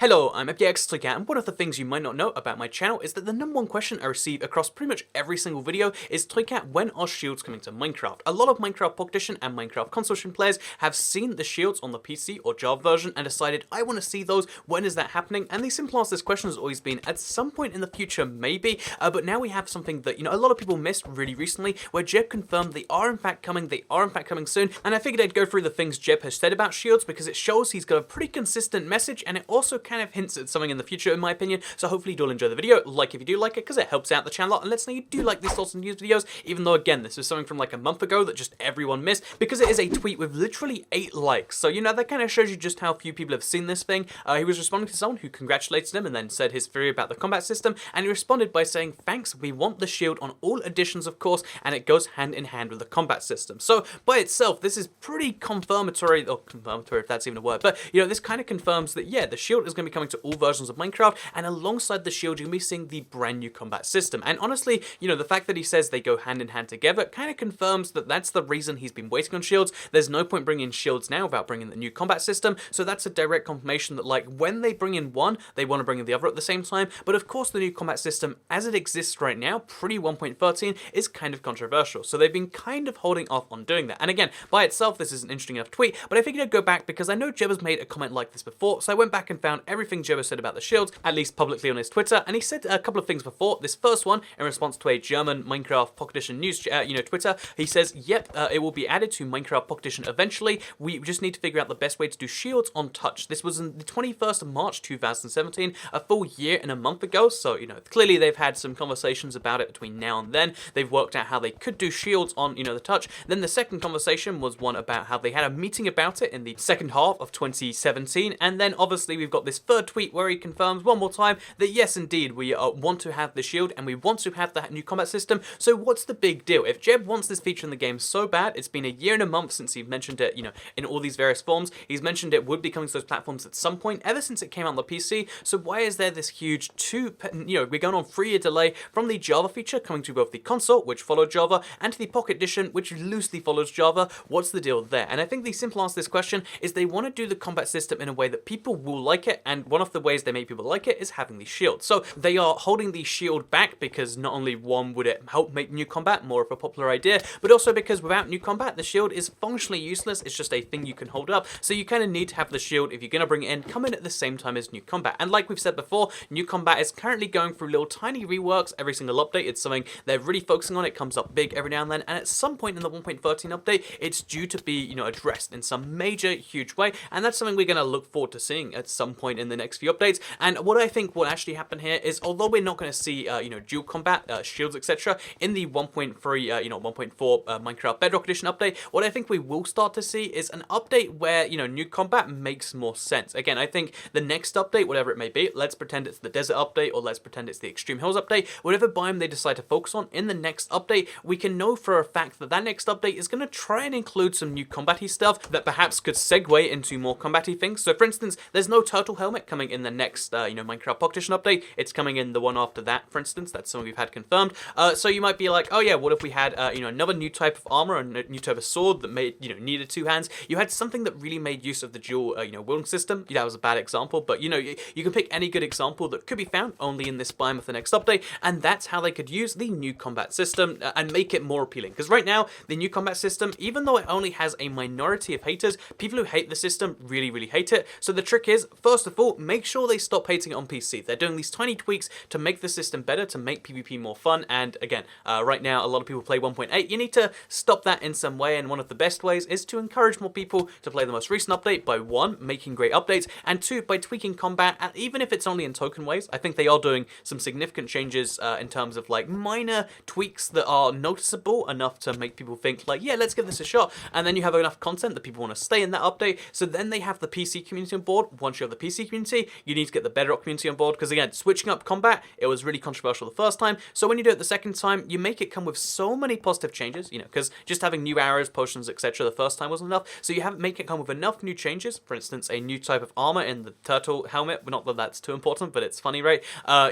Hello, I'm FDX and one of the things you might not know about my channel is that the number one question I receive across pretty much every single video is Toycat, when are shields coming to Minecraft? A lot of Minecraft Pocket Edition and Minecraft Console Edition players have seen the shields on the PC or Java version and decided, I want to see those, when is that happening? And the simple answer to this question has always been, at some point in the future, maybe, but now we have something that, a lot of people missed really recently, where Jeb confirmed they are in fact coming soon, and I figured I'd go through the things Jeb has said about shields because it shows he's got a pretty consistent message, and it also kind of hints at something in the future, in my opinion. So hopefully you'll enjoy the video. Like if you do like it, because it helps out the channel a lot, and lets know you do like these sorts of news videos, even though again this was something from like a month ago that just everyone missed, because it is a tweet with literally 8 likes. So that kind of shows you just how few people have seen this thing. He was responding to someone who congratulated him and then said his theory about the combat system, and he responded by saying, thanks, we want the shield on all editions of course, and it goes hand in hand with the combat system. So by itself this is pretty confirmatory, or confirmatory if that's even a word, but this kind of confirms that yeah, the shield is going to be coming to all versions of Minecraft, and alongside the shield you're going to be seeing the brand new combat system. And honestly, the fact that he says they go hand in hand together kind of confirms that that's the reason he's been waiting on shields. There's no point bringing in shields now without bringing the new combat system, so that's a direct confirmation that like when they bring in one, they want to bring in the other at the same time. But of course the new combat system as it exists right now, pre 1.13, is kind of controversial, so they've been kind of holding off on doing that. And again, by itself this is an interesting enough tweet, but I figured I'd go back because I know Jeb has made a comment like this before, so I went back and found everything Jeb has said about the shields, at least publicly on his Twitter, and he said a couple of things before. This first one, in response to a German Minecraft Pocket Edition news, Twitter, he says, yep, it will be added to Minecraft Pocket Edition eventually. We just need to figure out the best way to do shields on touch. This was on the 21st of March 2017, a full year and a month ago, so, clearly they've had some conversations about it between now and then. They've worked out how they could do shields on, the touch. Then the second conversation was one about how they had a meeting about it in the second half of 2017, and then obviously we've got this third tweet where he confirms one more time that yes, indeed, we want to have the shield and we want to have the new combat system. So what's the big deal? If Jeb wants this feature in the game so bad, it's been a year and a month since he mentioned it, in all these various forms. He's mentioned it would be coming to those platforms at some point, ever since it came out on the PC. So why is there this huge we're going on 3-year delay from the Java feature coming to both the console, which followed Java, and to the Pocket Edition, which loosely follows Java? What's the deal there? And I think the simple answer to this question is they want to do the combat system in a way that people will like it, and one of the ways they make people like it is having the shield. So they are holding the shield back because not only one would it help make new combat more of a popular idea, but also because without new combat the shield is functionally useless. It's just a thing you can hold up, so you kind of need to have the shield if you're going to bring it in, come in at the same time as new combat. And like we've said before, new combat is currently going through little tiny reworks every single update. It's something they're really focusing on. It comes up big every now and then, and at some point in the 1.13 update it's due to be addressed in some major huge way, and that's something we're going to look forward to seeing at some point in the next few updates. And what I think will actually happen here is, although we're not going to see dual combat, shields, etc. in the 1.3 1.4 Minecraft Bedrock Edition update, what I think we will start to see is an update where new combat makes more sense. Again, I think the next update, whatever it may be, let's pretend it's the desert update or let's pretend it's the extreme hills update, whatever biome they decide to focus on in the next update, we can know for a fact that that next update is going to try and include some new combat-y stuff that perhaps could segue into more combat-y things. So for instance, there's no turtle helmet coming in the next Minecraft Pocket Edition update. It's coming in the one after that, for instance. That's something we've had confirmed. So you might be like, oh yeah, what if we had another new type of armor and a new type of sword that made needed 2 hands? You had something that really made use of the dual wielding system. That was a bad example, but you can pick any good example that could be found only in this biome of the next update, and that's how they could use the new combat system and make it more appealing. Because right now the new combat system, even though it only has a minority of haters, people who hate the system really hate it. So the trick is, first of all, make sure they stop hating it on PC. They're doing these tiny tweaks to make the system better, to make PvP more fun, and again, right now a lot of people play 1.8. You need to stop that in some way, and one of the best ways is to encourage more people to play the most recent update by 1, making great updates, and 2, by tweaking combat, and even if it's only in token ways. I think they are doing some significant changes in terms of like minor tweaks that are noticeable enough to make people think like, yeah, let's give this a shot. And then you have enough content that people want to stay in that update, so then they have the PC community on board. Once you have the PC community, you need to get the Bedrock community on board, because again, switching up combat, it was really controversial the first time, so when you do it the second time, you make it come with so many positive changes, because just having new arrows, potions, etc. the first time wasn't enough, so you make it come with enough new changes. For instance, a new type of armor in the turtle helmet, not that that's too important, but it's funny, right?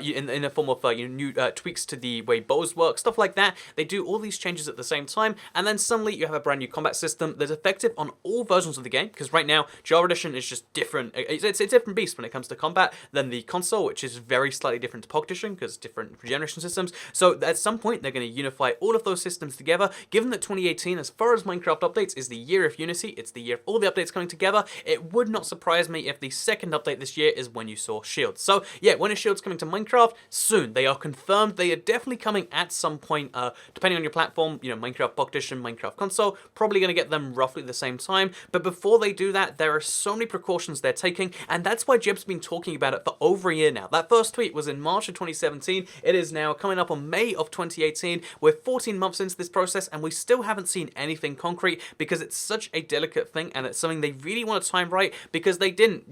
In the form of new tweaks to the way bows work, stuff like that. They do all these changes at the same time, and then suddenly you have a brand new combat system that's effective on all versions of the game, because right now Java Edition is just different. It's different beast when it comes to combat than the console, which is very slightly different to partition because different regeneration systems. So at some point, they're going to unify all of those systems together. Given that 2018, as far as Minecraft updates, is the year of Unity, it's the year of all the updates coming together, it would not surprise me if the second update this year is when you saw Shields. So yeah, when is Shields coming to Minecraft? Soon. They are confirmed. They are definitely coming at some point, depending on your platform, you know, Minecraft partition, Minecraft console, probably going to get them roughly the same time. But before they do that, there are so many precautions they're taking, and that's why Jeb's been talking about it for over a year now. That first tweet was in March of 2017. It is now coming up on May of 2018. We're 14 months into this process, and we still haven't seen anything concrete because it's such a delicate thing, and it's something they really want to time right because they didn't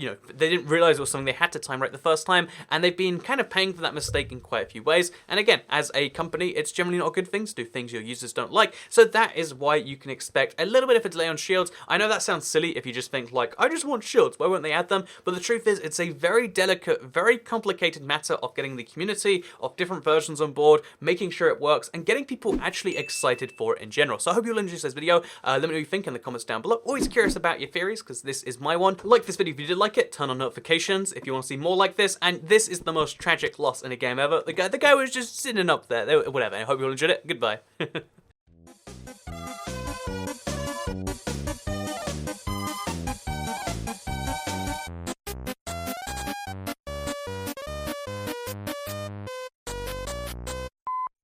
realize it was something they had to time right the first time, and they've been kind of paying for that mistake in quite a few ways. And again, as a company, it's generally not a good thing to do things your users don't like. So that is why you can expect a little bit of a delay on Shields. I know that sounds silly if you just think like, I just want Shields, why won't they add them? But the truth is, it's a very delicate, very complicated matter of getting the community of different versions on board, making sure it works, and getting people actually excited for it in general. So I hope you'll enjoy this video. Let me know what you think in the comments down below. Always curious about your theories, because this is my one. Like this video if you did like it, turn on notifications if you want to see more like this, and this is the most tragic loss in a game ever. The guy was just sitting up there. Whatever. I hope you all enjoyed it. Goodbye.